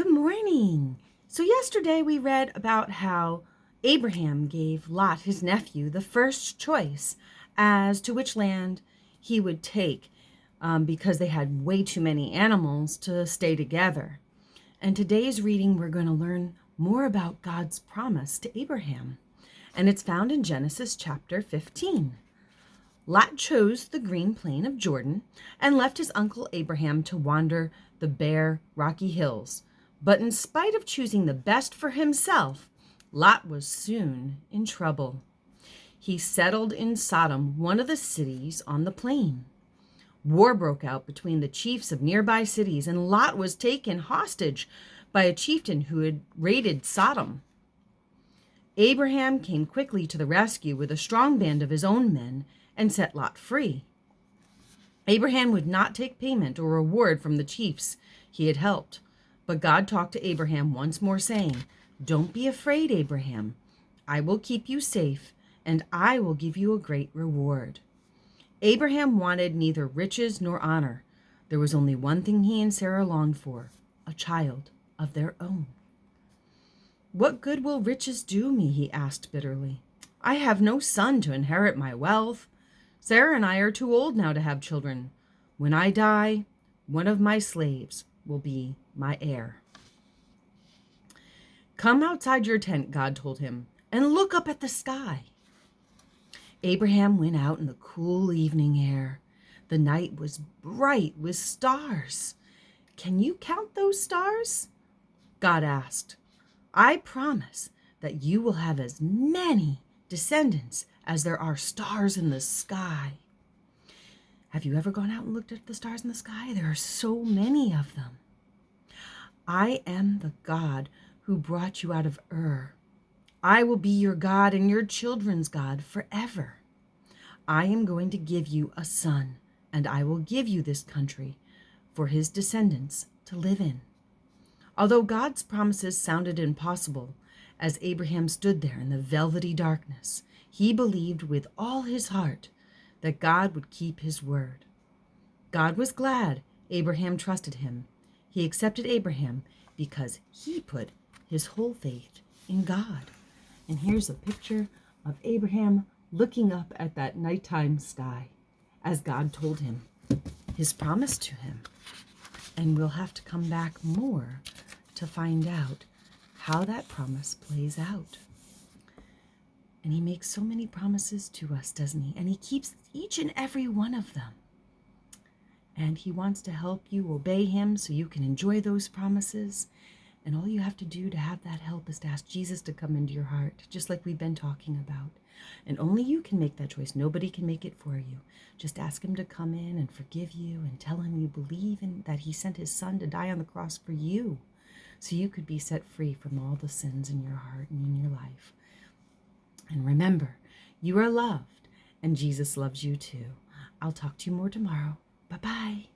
Good morning. So yesterday we read about how Abraham gave Lot, his nephew, the first choice as to which land he would take because they had way too many animals to stay together. And today's reading, we're going to learn more about God's promise to Abraham. And it's found in Genesis chapter 15. Lot chose the green plain of Jordan and left his uncle Abraham to wander the bare, rocky hills. But in spite of choosing the best for himself, Lot was soon in trouble. He settled in Sodom, one of the cities on the plain. War broke out between the chiefs of nearby cities, and Lot was taken hostage by a chieftain who had raided Sodom. Abraham came quickly to the rescue with a strong band of his own men and set Lot free. Abraham would not take payment or reward from the chiefs he had helped, but God talked to Abraham once more, saying, "Don't be afraid, Abraham. I will keep you safe, and I will give you a great reward." Abraham wanted neither riches nor honor. There was only one thing he and Sarah longed for, a child of their own. "What good will riches do me?" he asked bitterly. "I have no son to inherit my wealth. Sarah and I are too old now to have children. When I die, one of my slaves will be my heir." "Come outside your tent," God told him, "and look up at the sky." Abraham went out in the cool evening air. The night was bright with stars. "Can you count those stars?" God asked. "I promise that you will have as many descendants as there are stars in the sky." Have you ever gone out and looked at the stars in the sky? There are so many of them. "I am the God who brought you out of Ur. I will be your God and your children's God forever. I am going to give you a son, and I will give you this country for his descendants to live in." Although God's promises sounded impossible, as Abraham stood there in the velvety darkness, he believed with all his heart that God would keep his word. God was glad Abraham trusted him. He accepted Abraham because he put his whole faith in God. And here's a picture of Abraham looking up at that nighttime sky as God told him his promise to him. And we'll have to come back more to find out how that promise plays out. And he makes so many promises to us, doesn't he? And he keeps each and every one of them. And he wants to help you obey him so you can enjoy those promises. And all you have to do to have that help is to ask Jesus to come into your heart, just like we've been talking about. And only you can make that choice. Nobody can make it for you. Just ask him to come in and forgive you and tell him you believe in that he sent his son to die on the cross for you so you could be set free from all the sins in your heart and in your life. And remember, you are loved and Jesus loves you too. I'll talk to you more tomorrow. Bye-bye.